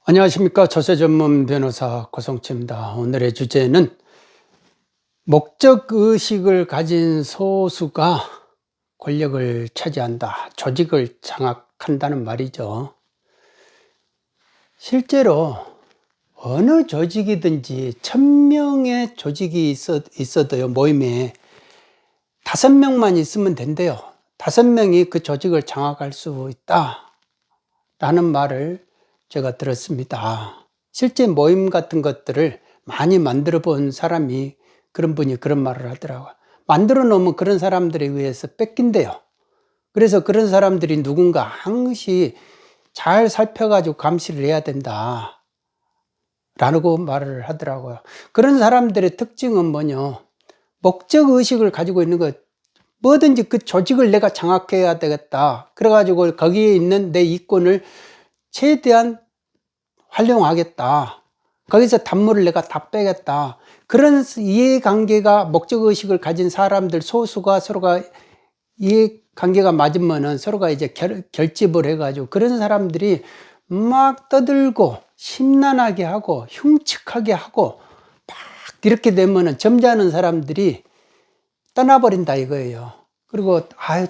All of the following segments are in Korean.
안녕하십니까. 조세 전문 변호사 고성채입니다. 오늘의 주제는 목적의식을 가진 소수가 권력을 차지한다. 조직을 장악한다는 말이죠. 실제로 어느 조직이든지 1000명의 조직이 있어도요, 모임에 5명만 있으면 된대요. 5명이 그 조직을 장악할 수 있다. 라는 말을 제가 들었습니다. 실제 모임 같은 것들을 많이 만들어 본 사람이 그런 분이 그런 말을 하더라고요. 만들어 놓으면 그런 사람들에 의해서 뺏긴대요. 그래서 그런 사람들이 누군가 항시 잘 살펴가지고 감시를 해야 된다. 라고 말을 하더라고요. 그런 사람들의 특징은 뭐냐? 목적의식을 가지고 있는 것, 뭐든지 그 조직을 내가 장악해야 되겠다. 그래가지고 거기에 있는 내 이권을 최대한 활용하겠다. 거기서 단물을 내가 다 빼겠다. 그런 이해관계가 목적의식을 가진 사람들 소수가 서로가 이해관계가 맞으면은 서로가 이제 결집을 해가지고 그런 사람들이 막 떠들고 심란하게 하고 흉측하게 하고 막 이렇게 되면은 점잖은 사람들이 떠나버린다 이거예요. 그리고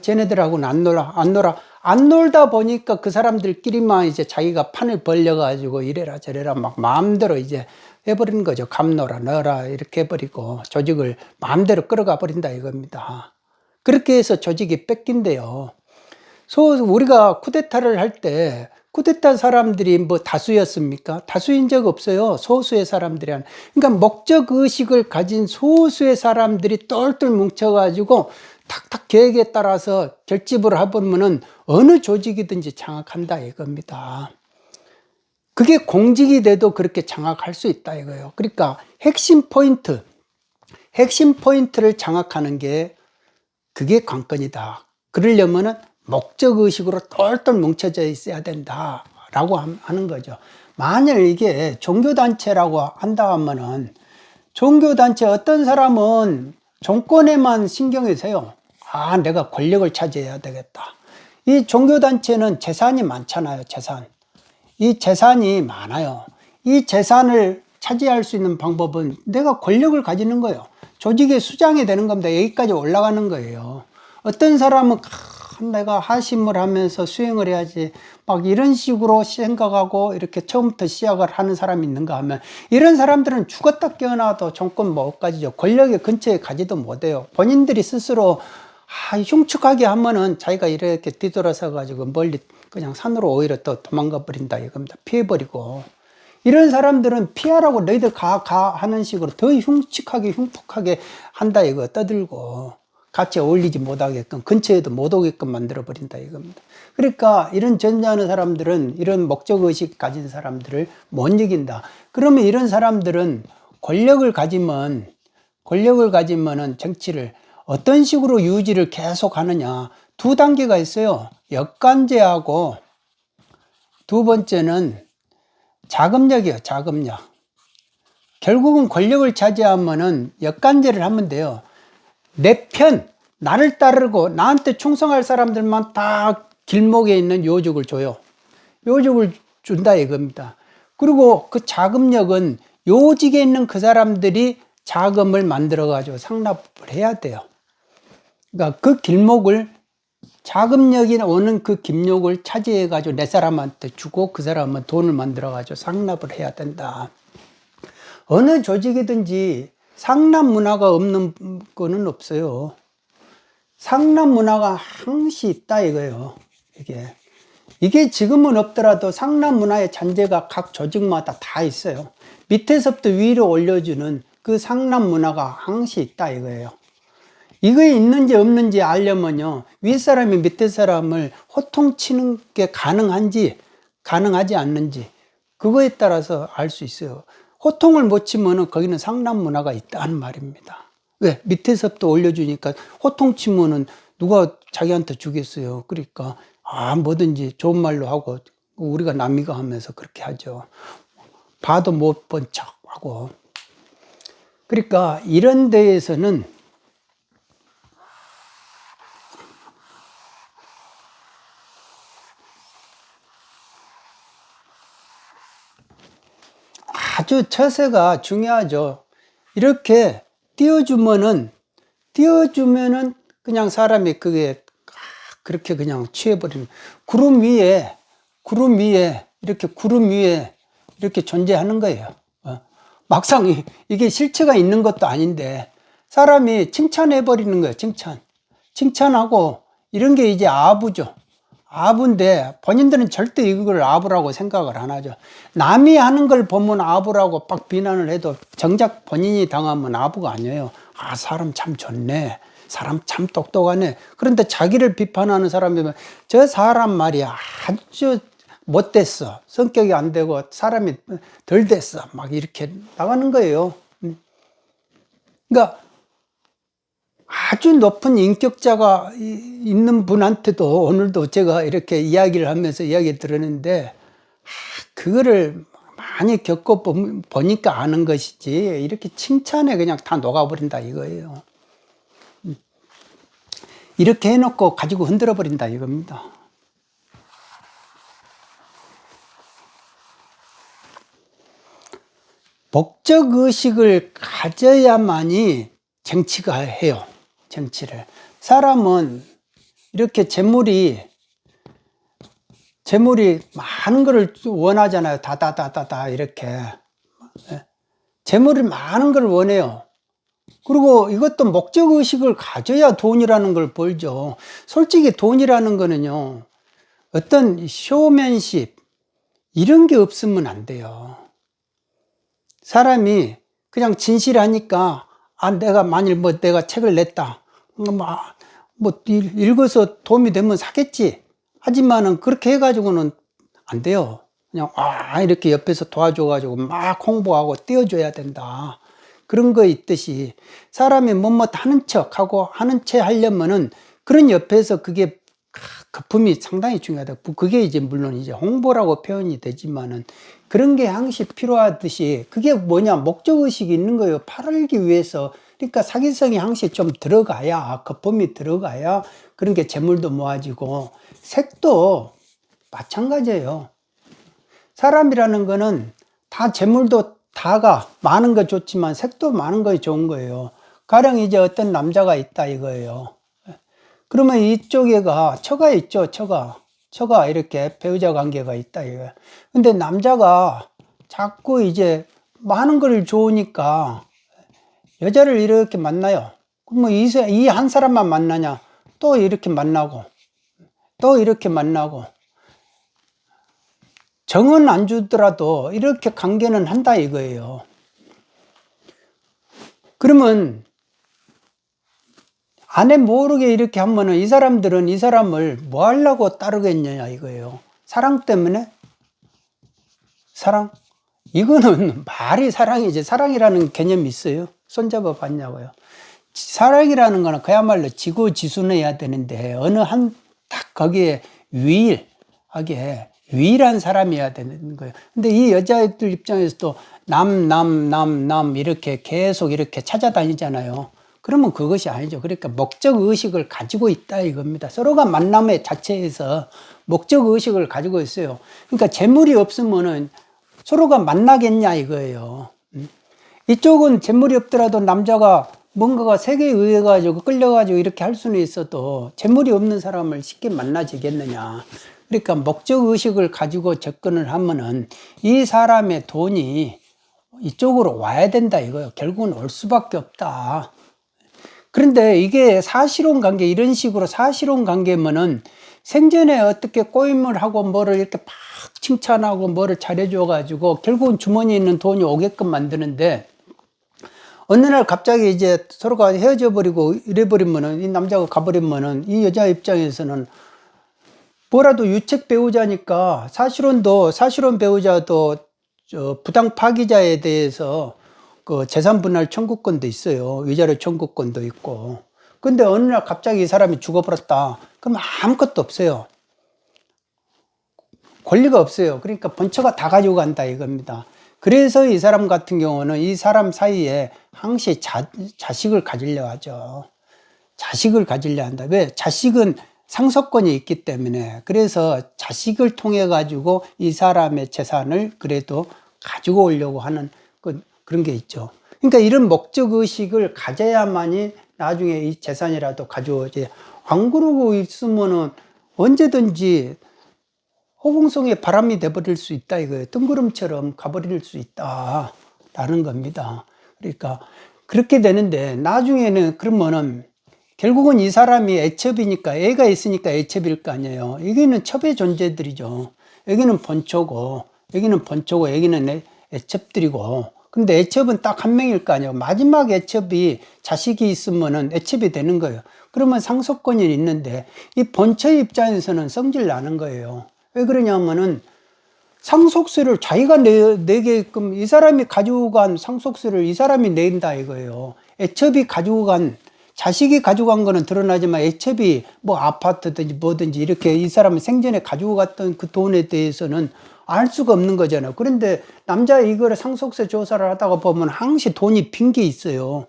쟤네들하고는 안 놀다 보니까 그 사람들끼리만 이제 자기가 판을 벌려가지고 이래라 저래라 막 마음대로 이제 해버리는 거죠. 감노라 너라 이렇게 해버리고 조직을 마음대로 끌어가 버린다 이겁니다. 그렇게 해서 조직이 뺏긴대요. 우리가 쿠데타를 할 때 쿠데타 사람들이 뭐 다수였습니까? 다수인 적 없어요. 소수의 사람들이 그러니까 목적의식을 가진 소수의 사람들이 똘똘 뭉쳐가지고 탁탁 계획에 따라서 결집을 해보면은 어느 조직이든지 장악한다 이겁니다. 그게 공직이 돼도 그렇게 장악할 수 있다 이거예요. 그러니까 핵심 포인트를 장악하는 게 그게 관건이다. 그러려면은 목적의식으로 똘똘 뭉쳐져 있어야 된다 라고 하는 거죠. 만약 이게 종교단체라고 한다 하면은 종교단체 어떤 사람은 정권에만 신경이 세요. 내가 권력을 차지해야 되겠다. 이 종교단체는 재산이 많잖아요. 이 재산이 많아요. 이 재산을 차지할 수 있는 방법은 내가 권력을 가지는 거예요. 조직의 수장이 되는 겁니다. 여기까지 올라가는 거예요. 어떤 사람은 내가 하심을 하면서 수행을 해야지 막 이런 식으로 생각하고 이렇게 처음부터 시작을 하는 사람이 있는가 하면 이런 사람들은 죽었다 깨어나도 정권 못 가지죠. 권력의 근처에 가지도 못해요. 본인들이 스스로 흉측하게 하면은 자기가 이렇게 뒤돌아서 가지고 멀리 그냥 산으로 오히려 또 도망가 버린다 이겁니다. 피해버리고. 이런 사람들은 피하라고 너희들 가 하는 식으로 더 흉측하게 흉폭하게 한다 이거 떠들고 같이 어울리지 못하게끔 근처에도 못 오게끔 만들어 버린다 이겁니다. 그러니까 이런 전자하는 사람들은 이런 목적의식 가진 사람들을 못 이긴다. 그러면 이런 사람들은 권력을 가지면은 정치를 어떤 식으로 유지를 계속 하느냐. 2단계가 있어요. 역관제하고 두 번째는 자금력이에요. 자금력. 결국은 권력을 차지하면은 역관제를 하면 돼요. 내 편, 나를 따르고 나한테 충성할 사람들만 다 길목에 있는 요직을 줘요. 요직을 준다 이겁니다. 그리고 그 자금력은 요직에 있는 그 사람들이 자금을 만들어 가지고 상납을 해야 돼요. 그러니까 그 길목을 자금력이 오는 그 길목을 차지해 가지고 내 사람한테 주고 그 사람은 돈을 만들어 가지고 상납을 해야 된다. 어느 조직이든지 상납 문화가 없는 거는 없어요. 상납 문화가 항시 있다 이거예요. 이게 지금은 없더라도 상납 문화의 잔재가 각 조직마다 다 있어요. 밑에서부터 위로 올려주는 그 상납 문화가 항시 있다 이거예요. 이게 있는지 없는지 알려면요, 윗사람이 밑에 사람을 호통치는 게 가능하지 않는지 그거에 따라서 알 수 있어요. 호통을 못 치면은 거기는 상납 문화가 있다는 말입니다. 왜? 밑에서부터 올려주니까 호통치면은 누가 자기한테 주겠어요. 그러니까 뭐든지 좋은 말로 하고 우리가 남이가 하면서 그렇게 하죠. 봐도 못 본 척하고. 그러니까 이런 데에서는 아주 처세가 중요하죠. 이렇게 띄워주면은 그냥 사람이 그게 그렇게 그냥 취해버리는, 구름 위에 이렇게 존재하는 거예요. 막상 이게 실체가 있는 것도 아닌데 사람이 칭찬해버리는 거예요. 칭찬하고 이런 게 이제 아부죠. 아부인데 본인들은 절대 이걸 아부라고 생각을 안 하죠. 남이 하는 걸 보면 아부라고 막 비난을 해도 정작 본인이 당하면 아부가 아니에요. 아, 사람 참 좋네, 사람 참 똑똑하네. 그런데 자기를 비판하는 사람이면 저 사람 말이야 아주 못됐어, 성격이 안 되고 사람이 덜 됐어, 막 이렇게 나가는 거예요. 그러니까 아주 높은 인격자가 있는 분한테도 오늘도 제가 이렇게 이야기를 하면서 이야기 들었는데, 그거를 많이 겪어보니까 아는 것이지 이렇게 칭찬에 그냥 다 녹아버린다 이거예요. 이렇게 해놓고 가지고 흔들어 버린다 이겁니다. 목적의식을 가져야만이 정치가 해요. 정치를. 사람은 이렇게 재물이 많은 거를 원하잖아요. 다다다다다 이렇게. 재물이 많은 걸 원해요. 그리고 이것도 목적의식을 가져야 돈이라는 걸 벌죠. 솔직히 돈이라는 거는요, 어떤 쇼맨십 이런 게 없으면 안 돼요. 사람이 그냥 진실하니까, 아, 내가 만일 내가 책을 냈다, 읽어서 도움이 되면 사겠지. 하지만은 그렇게 해가지고는 안 돼요. 그냥 이렇게 옆에서 도와줘가지고 막 홍보하고 띄워줘야 된다. 그런 거 있듯이 사람이 하는 척하고 하는 채 하려면은 그런 옆에서 그게 거품이 상당히 중요하다. 그게 이제 물론 이제 홍보라고 표현이 되지만은 그런 게 항시 필요하듯이, 그게 뭐냐, 목적의식이 있는 거예요. 팔기 위해서. 그러니까 사기성이 항시 좀 들어가야, 거품이 들어가야 그런 게 재물도 모아지고. 색도 마찬가지예요. 사람이라는 거는 다 재물도 다가 많은 거 좋지만 색도 많은 거 좋은 거예요. 가령 이제 어떤 남자가 있다 이거예요. 그러면 이쪽에가 처가 있죠. 처가 이렇게 배우자 관계가 있다 이거예요. 근데 남자가 자꾸 이제 많은 걸 좋으니까 여자를 이렇게 만나요. 그러면 이 한 사람만 만나냐? 또 이렇게 만나고 또 이렇게 만나고, 정은 안 주더라도 이렇게 관계는 한다 이거예요. 그러면 아내 모르게 이렇게 하면은 이 사람들은 이 사람을 뭐 하려고 따르겠냐 이거예요. 사랑 때문에? 사랑? 이거는 말이 사랑이지. 사랑이라는 개념이 있어요? 손잡아 봤냐고요. 사랑이라는 거는 그야말로 지고지순해야 되는데, 어느 딱 거기에 유일한 사람이어야 되는 거예요. 근데 이 여자들 입장에서도 남 이렇게 계속 이렇게 찾아다니잖아요. 그러면 그것이 아니죠. 그러니까 목적의식을 가지고 있다 이겁니다. 서로가 만남의 자체에서 목적의식을 가지고 있어요. 그러니까 재물이 없으면은 서로가 만나겠냐 이거예요. 이쪽은 재물이 없더라도 남자가 뭔가가 색에 의해 가지고 끌려가지고 이렇게 할 수는 있어도 재물이 없는 사람을 쉽게 만나지겠느냐. 그러니까 목적의식을 가지고 접근을 하면은 이 사람의 돈이 이쪽으로 와야 된다 이거예요. 결국은 올 수밖에 없다. 그런데 이게 사실혼 관계, 이런 식으로 사실혼 관계면은 생전에 어떻게 꼬임을 하고 뭐를 이렇게 막 칭찬하고 뭐를 잘해줘 가지고 결국은 주머니에 있는 돈이 오게끔 만드는데, 어느 날 갑자기 이제 서로가 헤어져 버리고 이래 버리면은, 이 남자가 가버리면은 이 여자 입장에서는 뭐라도 유책 배우자니까, 사실혼 배우자도 부당 파기자에 대해서 그 재산 분할 청구권도 있어요. 위자료 청구권도 있고. 근데 어느 날 갑자기 이 사람이 죽어버렸다. 그럼 아무것도 없어요. 권리가 없어요. 그러니까 본처가 다 가지고 간다 이겁니다. 그래서 이 사람 같은 경우는 이 사람 사이에 항시 자식을 가지려 하죠. 자식을 가지려 한다. 왜? 자식은 상속권이 있기 때문에. 그래서 자식을 통해 가지고 이 사람의 재산을 그래도 가지고 오려고 하는 그런 게 있죠. 그러니까 이런 목적의식을 가져야만이 나중에 이 재산이라도 가져오지. 안 그러고 있으면은 언제든지 호봉송에 바람이 돼버릴 수 있다 이거예요. 뜬구름처럼 가버릴 수 있다라는 겁니다. 그러니까 그렇게 되는데 나중에는 그러면은 결국은 이 사람이 애첩이니까 애가 있으니까 애첩일 거 아니에요. 여기는 첩의 존재들이죠. 여기는 본초고 여기는 애첩들이고, 근데 애첩은 딱 한 명일 거 아니에요. 마지막 애첩이 자식이 있으면은 애첩이 되는 거예요. 그러면 상속권이 있는데 이 본처의 입장에서는 성질 나는 거예요. 왜 그러냐면은 상속세를 자기가 내게끔 이 사람이 가지고 간 상속세를 이 사람이 낸다 이거예요. 애첩이 가지고 간, 자식이 가지고 간 거는 드러나지만 애첩이 뭐 아파트든지 뭐든지 이렇게 이 사람이 생전에 가지고 갔던 그 돈에 대해서는 알 수가 없는 거잖아요. 그런데 남자 이거를 상속세 조사를 하다가 보면 항시 돈이 빈 게 있어요.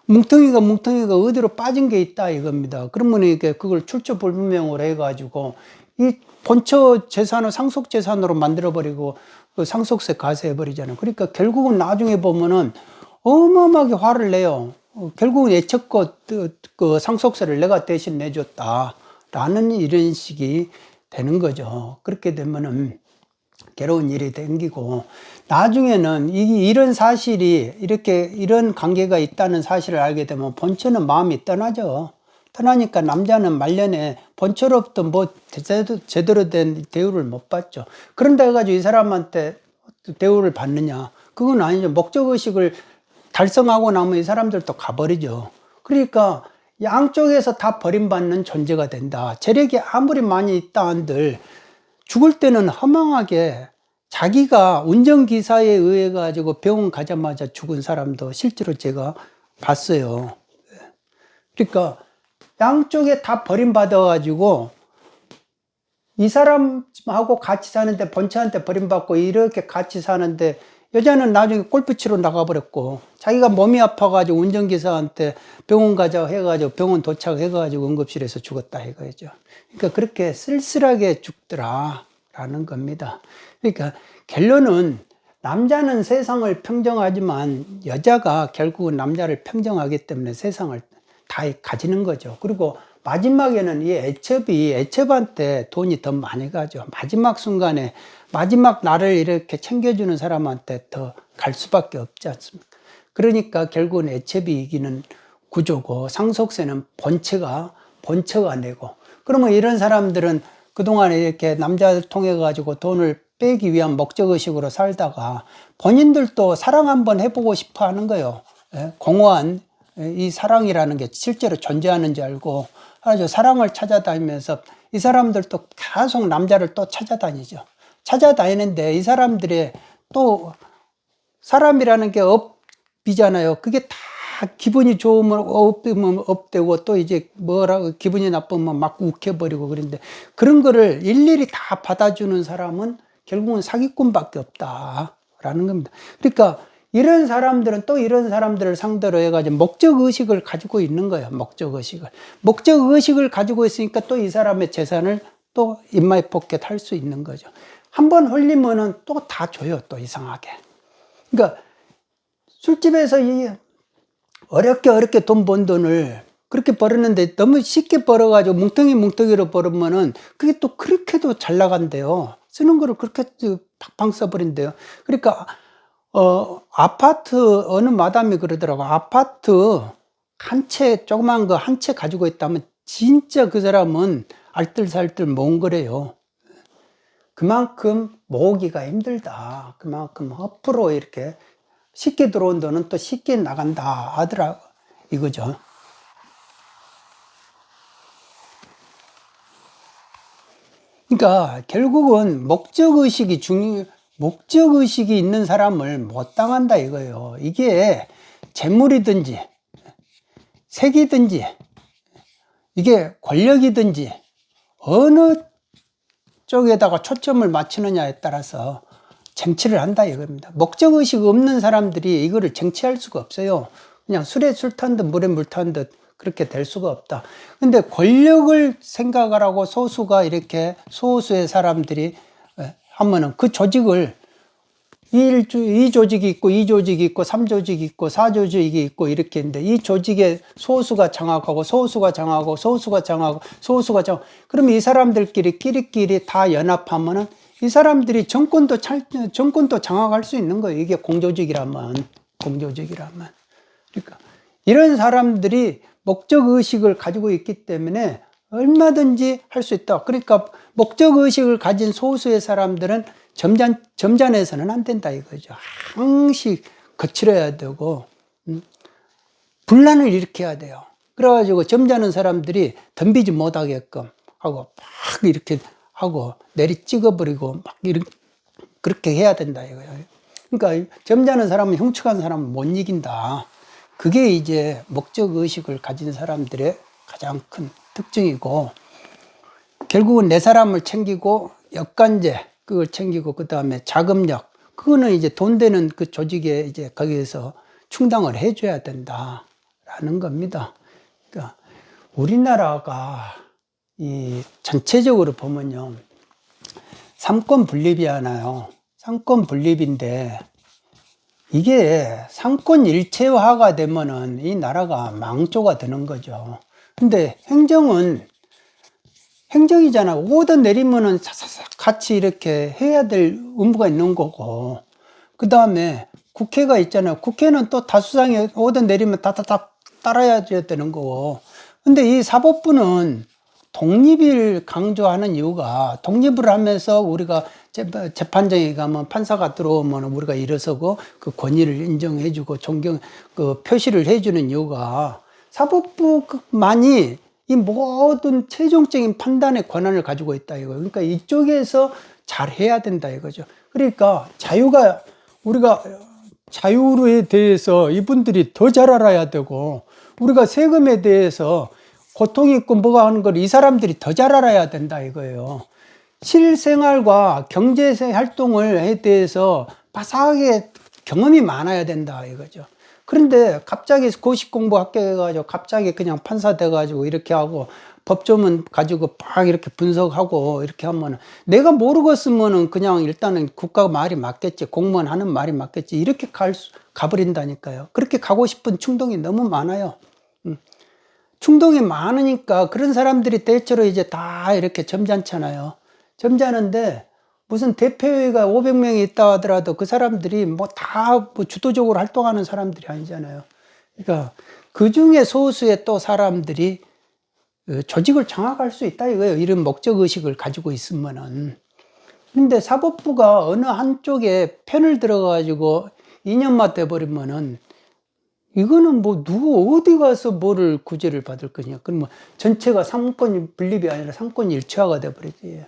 뭉텅이가 어디로 빠진 게 있다 이겁니다. 그러면 이게 그걸 출처불명으로 해가지고 이 본처 재산을 상속 재산으로 만들어버리고 그 상속세 가세해버리잖아요. 그러니까 결국은 나중에 보면은 어마어마하게 화를 내요. 결국은 애척껏 그 상속세를 내가 대신 내줬다라는 이런 식이 되는 거죠. 그렇게 되면은 괴로운 일이 생기고, 나중에는 이런 사실이 이런 관계가 있다는 사실을 알게 되면 본처는 마음이 떠나죠. 떠나니까 남자는 말년에 본처로부터 뭐 제대로 된 대우를 못 받죠. 그런다 해가지고 이 사람한테 대우를 받느냐? 그건 아니죠. 목적의식을 달성하고 나면 이 사람들도 가버리죠. 그러니까 양쪽에서 다 버림받는 존재가 된다. 재력이 아무리 많이 있다 한들 죽을 때는 허망하게 자기가 운전기사에 의해 가지고 병원 가자마자 죽은 사람도 실제로 제가 봤어요. 그러니까 양쪽에 다 버림받아 가지고 이 사람하고 같이 사는데 본처한테 버림받고 이렇게 같이 사는데 여자는 나중에 골프 치러 나가버렸고, 자기가 몸이 아파가지고 운전기사한테 병원 가자 해가지고 병원 도착해가지고 응급실에서 죽었다 이거죠. 그러니까 그렇게 쓸쓸하게 죽더라라는 겁니다. 그러니까 결론은 남자는 세상을 평정하지만 여자가 결국은 남자를 평정하기 때문에 세상을 다 가지는 거죠. 그리고 마지막에는 이 애첩한테 돈이 더 많이 가죠. 마지막 순간에 마지막 나를 이렇게 챙겨주는 사람한테 더 갈 수밖에 없지 않습니까? 그러니까 결국은 애첩이 이기는 구조고, 상속세는 본처가 내고, 그러면 이런 사람들은 그동안에 이렇게 남자를 통해 가지고 돈을 빼기 위한 목적의식으로 살다가 본인들도 사랑 한번 해보고 싶어 하는 거예요. 공허한 이 사랑이라는 게 실제로 존재하는지 알고 아주 사랑을 찾아다니면서 이 사람들도 계속 남자를 또 찾아다니죠. 찾아다니는데 이 사람들의 또 사람이라는 게 업이잖아요. 그게 다 기분이 좋으면 업되고 또 이제 뭐라고 기분이 나쁘면 막 욱해버리고 그런데, 그런 거를 일일이 다 받아주는 사람은 결국은 사기꾼밖에 없다라는 겁니다. 그러니까 이런 사람들은 또 이런 사람들을 상대로 해가지고 목적의식을 가지고 있는 거예요. 목적의식을 가지고 있으니까 또 이 사람의 재산을 또 인마이 포켓 할 수 있는 거죠. 한번 홀리면은 또 다 줘요. 또 이상하게. 그러니까 술집에서 어렵게 돈 번 돈을 그렇게 벌었는데 너무 쉽게 벌어가지고 뭉텅이로 벌으면은 그게 또 그렇게도 잘 나간대요. 쓰는 거를 그렇게 팍팍 써버린대요. 그러니까 아파트 어느 마담이 그러더라고. 아파트 조그만 거 한 채 가지고 있다면 진짜 그 사람은 알뜰살뜰 모은 거래요. 그만큼 모으기가 힘들다. 그만큼 허프로 이렇게 쉽게 들어온 돈은 또 쉽게 나간다 하더라 이거죠. 그러니까 결국은 목적의식이 있는 사람을 못 당한다 이거예요. 이게 재물이든지 색이든지 이게 권력이든지 어느 쪽에다가 초점을 맞추느냐에 따라서 쟁취를 한다 이겁니다. 목적의식 없는 사람들이 이거를 쟁취할 수가 없어요. 그냥 술에 술 탄 듯 물에 물 탄 듯 그렇게 될 수가 없다. 근데 권력을 생각을 하고 소수의 사람들이 하면은 그 조직을 이 조직이 있고, 이 조직이 있고, 3조직이 있고, 4조직이 있고, 이렇게 있는데, 이 조직의 소수가 장악하고, 소수가 장악하고, 소수가 장악하고, 소수가 장악. 그러면 이 사람들끼리, 끼리끼리 다 연합하면은, 이 사람들이 정권도 장악할 수 있는 거예요. 이게 공조직이라면. 그러니까, 이런 사람들이 목적의식을 가지고 있기 때문에 얼마든지 할 수 있다. 그러니까, 목적의식을 가진 소수의 사람들은 점잖해서는 안 된다 이거죠. 항시 거칠어야 되고 분란을 일으켜야 돼요. 그래가지고 점잖은 사람들이 덤비지 못하게끔 하고 막 이렇게 하고 내리 찍어버리고 막 이렇게 그렇게 해야 된다 이거예요. 그러니까 점잖은 사람은 흉측한 사람은 못 이긴다. 그게 이제 목적의식을 가진 사람들의 가장 큰 특징이고, 결국은 내 사람을 챙기고 역관제 그걸 챙기고, 그 다음에 자금력, 그거는 이제 돈 되는 그 조직에 이제 거기에서 충당을 해줘야 된다라는 겁니다. 그러니까 우리나라가 이 전체적으로 보면요, 삼권 분립이잖아요. 삼권 분립인데 이게 삼권 일체화가 되면은 이 나라가 망조가 되는 거죠. 근데 행정이잖아. 오더 내리면은 같이 이렇게 해야 될 의무가 있는 거고. 그 다음에 국회가 있잖아요. 국회는 또 다수당이 오더 내리면 다다닥 따라야 되는 거고. 근데 이 사법부는 독립을 강조하는 이유가, 독립을 하면서 우리가 재판정에 가면 판사가 들어오면 우리가 일어서고 그 권위를 인정해주고 그 표시를 해주는 이유가, 사법부만이 이 모든 최종적인 판단의 권한을 가지고 있다 이거예요. 그러니까 이쪽에서 잘 해야 된다 이거죠. 그러니까 우리가 자유에 대해서 이분들이 더 잘 알아야 되고, 우리가 세금에 대해서 고통이 있고 뭐가 하는 걸 이 사람들이 더 잘 알아야 된다 이거예요. 실생활과 경제 활동에 대해서 바삭하게 경험이 많아야 된다 이거죠. 그런데 갑자기 고시 공부 합격해가지고 갑자기 그냥 판사 돼가지고 이렇게 하고 법조문 가지고 막 이렇게 분석하고 이렇게 하면, 내가 모르겠으면은 그냥 일단은 국가 말이 맞겠지, 공무원 하는 말이 맞겠지, 이렇게 가버린다니까요. 그렇게 가고 싶은 충동이 너무 많아요. 충동이 많으니까 그런 사람들이 대체로 이제 다 이렇게 점잖잖아요. 점잖은데 무슨 대표회의가 500명이 있다 하더라도 그 사람들이 뭐 다 주도적으로 활동하는 사람들이 아니잖아요. 그러니까 그 중에 소수의 또 사람들이 조직을 장악할 수 있다 이거예요. 이런 목적의식을 가지고 있으면은. 근데 사법부가 어느 한쪽에 편을 들어가지고 이념화 돼버리면은, 이거는 뭐 누구 어디 가서 뭐를 구제를 받을 거냐. 그러면 전체가 삼권 분립이 아니라 삼권 일체화가 돼버리지.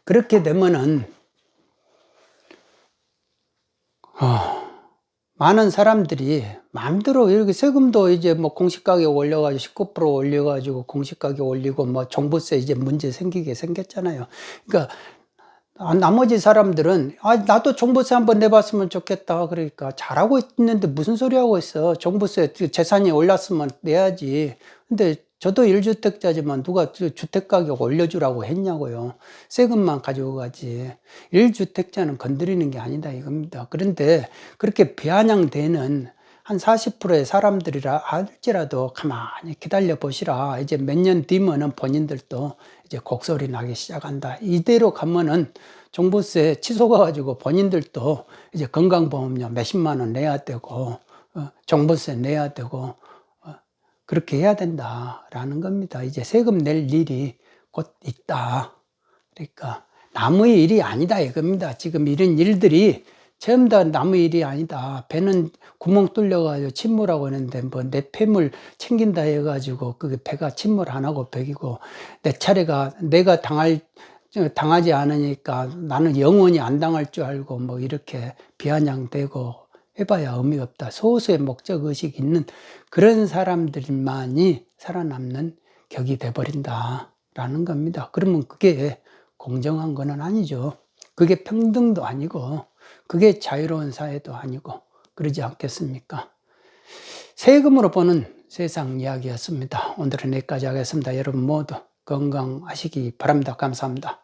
그렇게 되면은 많은 사람들이 마음대로 이렇게 세금도 이제 뭐 공시가격 올려가지고 19% 올려가지고 공시가격 올리고 뭐 종부세 이제 문제 생겼잖아요. 그러니까 나머지 사람들은 나도 종부세 한번 내봤으면 좋겠다. 그러니까 잘하고 있는데 무슨 소리 하고 있어. 종부세 재산이 올랐으면 내야지. 근데 저도 1주택자지만 누가 주택가격 올려주라고 했냐고요. 세금만 가지고 가지. 1주택자는 건드리는 게 아니다 이겁니다. 그런데 그렇게 배한양되는 한 40%의 사람들이라 할지라도 가만히 기다려 보시라. 이제 몇 년 뒤면은 본인들도 이제 곡소리 나기 시작한다. 이대로 가면은 종부세 취소가 가지고 본인들도 이제 건강보험료 몇십만 원 내야 되고, 종부세 내야 되고, 그렇게 해야 된다라는 겁니다. 이제 세금 낼 일이 곧 있다. 그러니까 남의 일이 아니다 이겁니다. 지금 이런 일들이 전부 다 남의 일이 아니다. 배는 구멍 뚫려가지고 침몰하고 있는데 뭐 내 폐물 챙긴다 해가지고 그게 배가 침몰 안 하고 배기고, 내 차례가 내가 당하지 않으니까 나는 영원히 안 당할 줄 알고 뭐 이렇게 비아냥대고 해봐야 의미가 없다. 소수의 목적의식이 있는 그런 사람들만이 살아남는 격이 돼버린다라는 겁니다. 그러면 그게 공정한 건 아니죠. 그게 평등도 아니고 그게 자유로운 사회도 아니고 그러지 않겠습니까? 세금으로 보는 세상 이야기였습니다. 오늘은 여기까지 하겠습니다. 여러분 모두 건강하시기 바랍니다. 감사합니다.